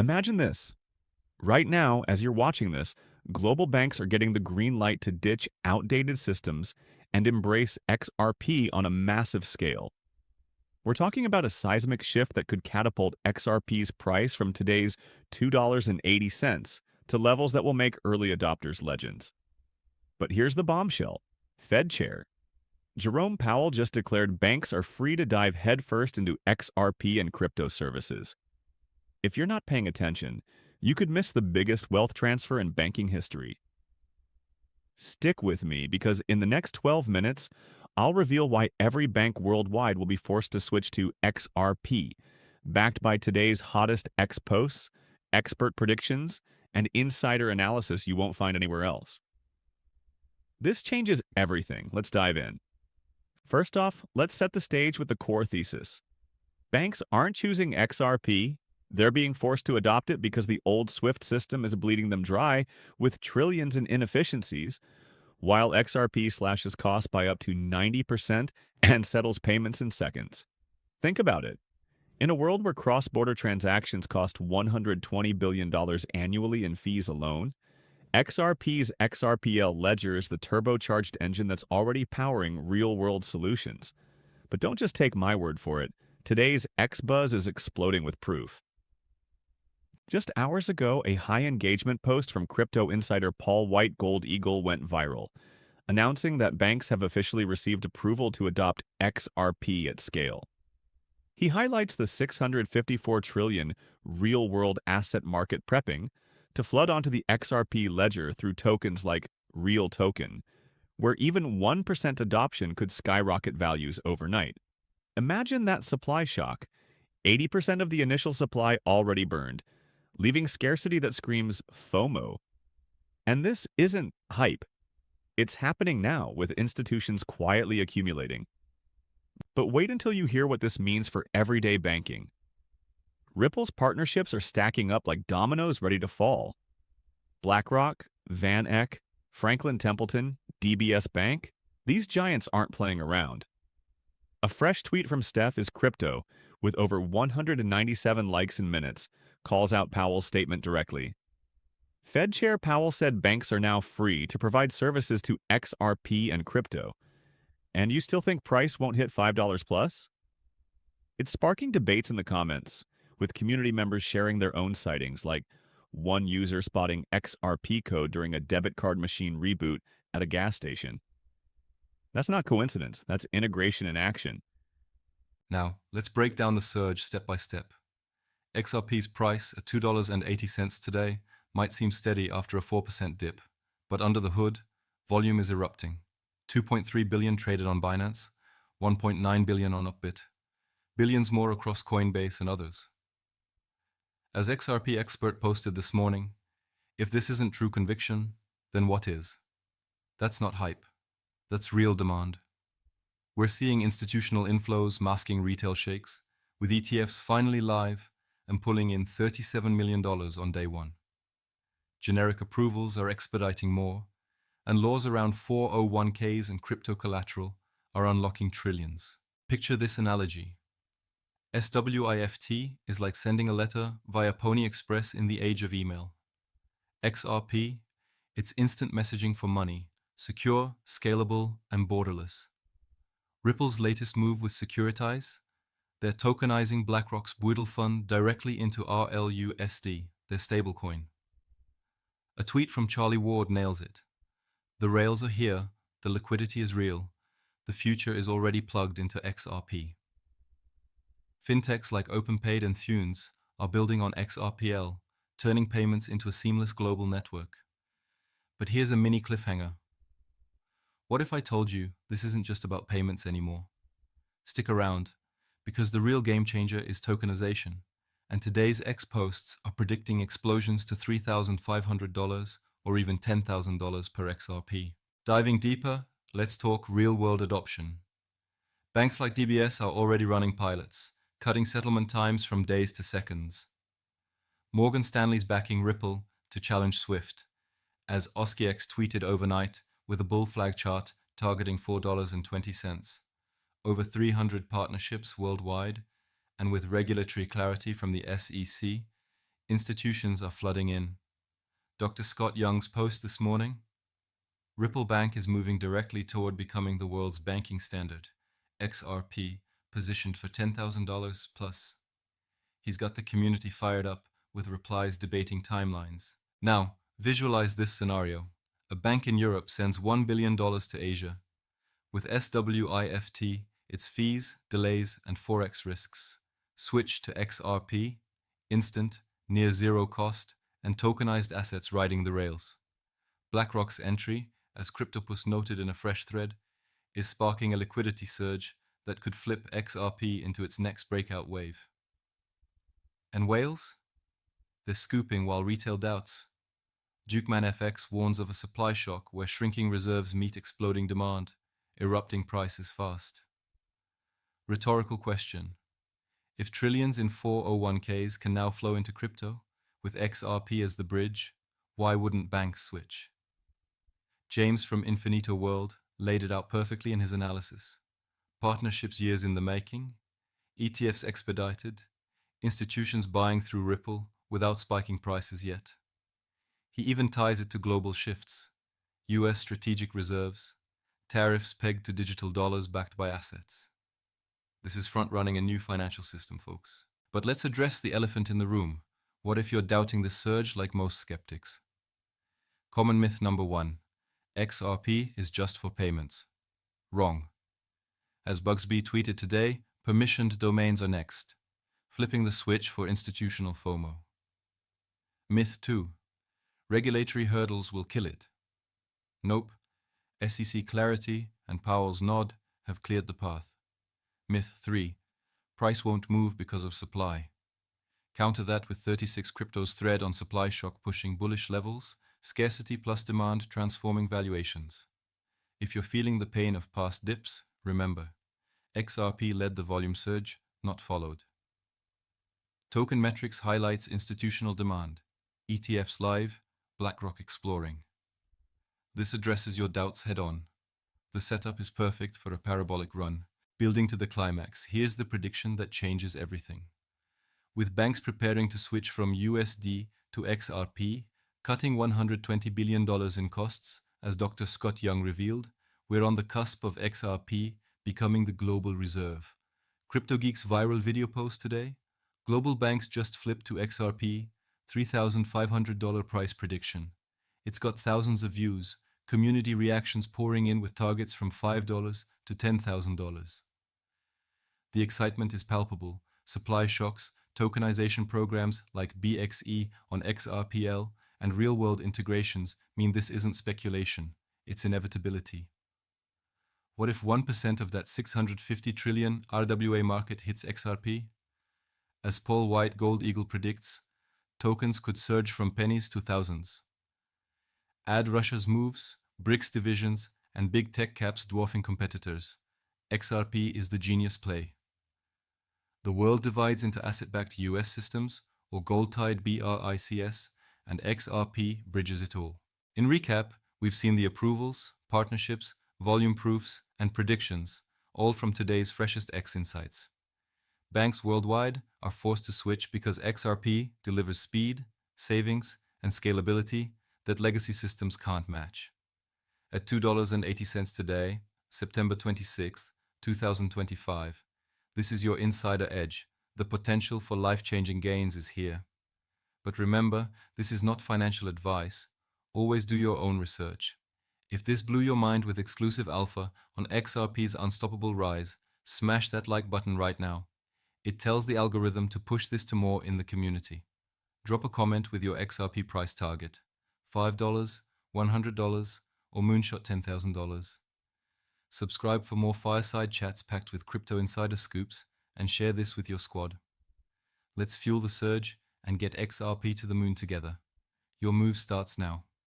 Imagine this. Right now, as you're watching this, global banks are getting the green light to ditch outdated systems and embrace XRP on a massive scale. We're talking about a seismic shift that could catapult XRP's price from today's $2.80 to levels that will make early adopters legends. But here's the bombshell. Fed Chair Jerome Powell just declared banks are free to dive headfirst into XRP and crypto services. If you're not paying attention, you could miss the biggest wealth transfer in banking history. Stick with me because in the next 12 minutes, I'll reveal why every bank worldwide will be forced to switch to XRP, backed by today's hottest X posts, expert predictions, and insider analysis you won't find anywhere else. This changes everything. Let's dive in. First off, let's set the stage with the core thesis. Banks aren't choosing XRP. They're being forced to adopt it because the old SWIFT system is bleeding them dry with trillions in inefficiencies, while XRP slashes costs by up to 90% and settles payments in seconds. Think about it. In a world where cross-border transactions cost $120 billion annually in fees alone, XRP's XRPL ledger is the turbocharged engine that's already powering real-world solutions. But don't just take my word for it. Today's XBuzz is exploding with proof. Just hours ago, a high-engagement post from crypto insider Paul White Gold Eagle went viral, announcing that banks have officially received approval to adopt XRP at scale. He highlights the $654 trillion real-world asset market prepping to flood onto the XRP ledger through tokens like Real Token, where even 1% adoption could skyrocket values overnight. Imagine that supply shock. 80% of the initial supply already burned, leaving scarcity that screams FOMO. And this isn't hype. It's happening now, with institutions quietly accumulating. But wait until you hear what this means for everyday banking. Ripple's partnerships are stacking up like dominoes ready to fall. BlackRock, Van Eck, Franklin Templeton, DBS Bank, these giants aren't playing around. A fresh tweet from Steph is crypto, with over 197 likes in minutes, calls out Powell's statement directly. Fed Chair Powell said banks are now free to provide services to XRP and crypto. And you still think price won't hit $5 plus? It's sparking debates in the comments, with community members sharing their own sightings, like one user spotting XRP code during a debit card machine reboot at a gas station. That's not coincidence, that's integration in action. Now, let's break down the surge step by step. XRP's price at $2.80 today might seem steady after a 4% dip, but under the hood, volume is erupting. 2.3 billion traded on Binance, 1.9 billion on Upbit, billions more across Coinbase and others. As XRP expert posted this morning, if this isn't true conviction, then what is? That's not hype. That's real demand. We're seeing institutional inflows masking retail shakes, with ETFs finally live and pulling in $37 million on day one. Generic approvals are expediting more, and laws around 401ks and crypto collateral are unlocking trillions. Picture this analogy. SWIFT is like sending a letter via Pony Express in the age of email. XRP, it's instant messaging for money, secure, scalable, and borderless. Ripple's latest move with Securitize, they're tokenizing BlackRock's Buidel fund directly into RLUSD, their stablecoin. A tweet from Charlie Ward nails it. The rails are here, the liquidity is real, the future is already plugged into XRP. Fintechs like OpenPaid and Thunes are building on XRPL, turning payments into a seamless global network. But here's a mini cliffhanger. What if I told you this isn't just about payments anymore? Stick around, because the real game changer is tokenization, and today's X posts are predicting explosions to $3,500 or even $10,000 per XRP. Diving deeper, let's talk real-world adoption. Banks like DBS are already running pilots, cutting settlement times from days to seconds. Morgan Stanley's backing Ripple to challenge SWIFT, as OskiX tweeted overnight with a bull flag chart targeting $4.20. Over 300 partnerships worldwide, and with regulatory clarity from the SEC, Institutions are flooding in. Dr. Scott Young's post this morning: Ripple Bank is moving directly toward becoming the world's banking standard. XRP positioned for $10,000 plus. He's got the community fired up with replies debating timelines. Now, visualize this scenario. A bank in Europe sends $1 billion to Asia. With SWIFT, its fees, delays, and forex risks. Switch to XRP, instant, near zero cost, and tokenized assets riding the rails. BlackRock's entry, as Cryptopus noted in a fresh thread, is sparking a liquidity surge that could flip XRP into its next breakout wave. And whales? They're scooping while retail doubts. Dukeman FX warns of a supply shock where shrinking reserves meet exploding demand, erupting prices fast. Rhetorical question. If trillions in 401ks can now flow into crypto, with XRP as the bridge, why wouldn't banks switch? James from Infinito World laid it out perfectly in his analysis. Partnerships years in the making, ETFs expedited, institutions buying through Ripple without spiking prices yet. He even ties it to global shifts, US strategic reserves, tariffs pegged to digital dollars backed by assets. This is front-running a new financial system, folks. But let's address the elephant in the room. What if you're doubting the surge like most skeptics? Common myth number 1. XRP is just for payments. Wrong. As Bugsby tweeted today, permissioned domains are next, flipping the switch for institutional FOMO. Myth 2. Regulatory hurdles will kill it. Nope. SEC clarity and Powell's nod have cleared the path. Myth 3. Price won't move because of supply. Counter that with 36 Crypto's thread on supply shock pushing bullish levels, scarcity plus demand transforming valuations. If you're feeling the pain of past dips, remember, XRP led the volume surge, not followed. Token metrics highlights institutional demand. ETFs live, BlackRock exploring. This addresses your doubts head on. The setup is perfect for a parabolic run. Building to the climax, here's the prediction that changes everything. With banks preparing to switch from USD to XRP, cutting $120 billion in costs, as Dr. Scott Young revealed, we're on the cusp of XRP becoming the global reserve. CryptoGeek's viral video post today: global banks just flipped to XRP, $3,500 price prediction. It's got thousands of views, community reactions pouring in with targets from $5 to $10,000. The excitement is palpable. Supply shocks, tokenization programs like BXE on XRPL, and real-world integrations mean this isn't speculation, it's inevitability. What if 1% of that 650 trillion RWA market hits XRP? As Paul White Gold Eagle predicts, tokens could surge from pennies to thousands. Add Russia's moves, BRICS divisions, and big tech caps dwarfing competitors. XRP is the genius play. The world divides into asset-backed US systems, or gold-tied BRICS, and XRP bridges it all. In recap, we've seen the approvals, partnerships, volume proofs, and predictions, all from today's freshest X insights. Banks worldwide are forced to switch because XRP delivers speed, savings, and scalability that legacy systems can't match. At $2.80 today, September 26, 2025, this is your insider edge. The potential for life-changing gains is here. But remember, this is not financial advice. Always do your own research. If this blew your mind with exclusive alpha on XRP's unstoppable rise, smash that like button right now. It tells the algorithm to push this to more in the community. Drop a comment with your XRP price target: $5, $100, or moonshot $10,000. Subscribe for more fireside chats packed with crypto insider scoops, and share this with your squad. Let's fuel the surge and get XRP to the moon together. Your move starts now.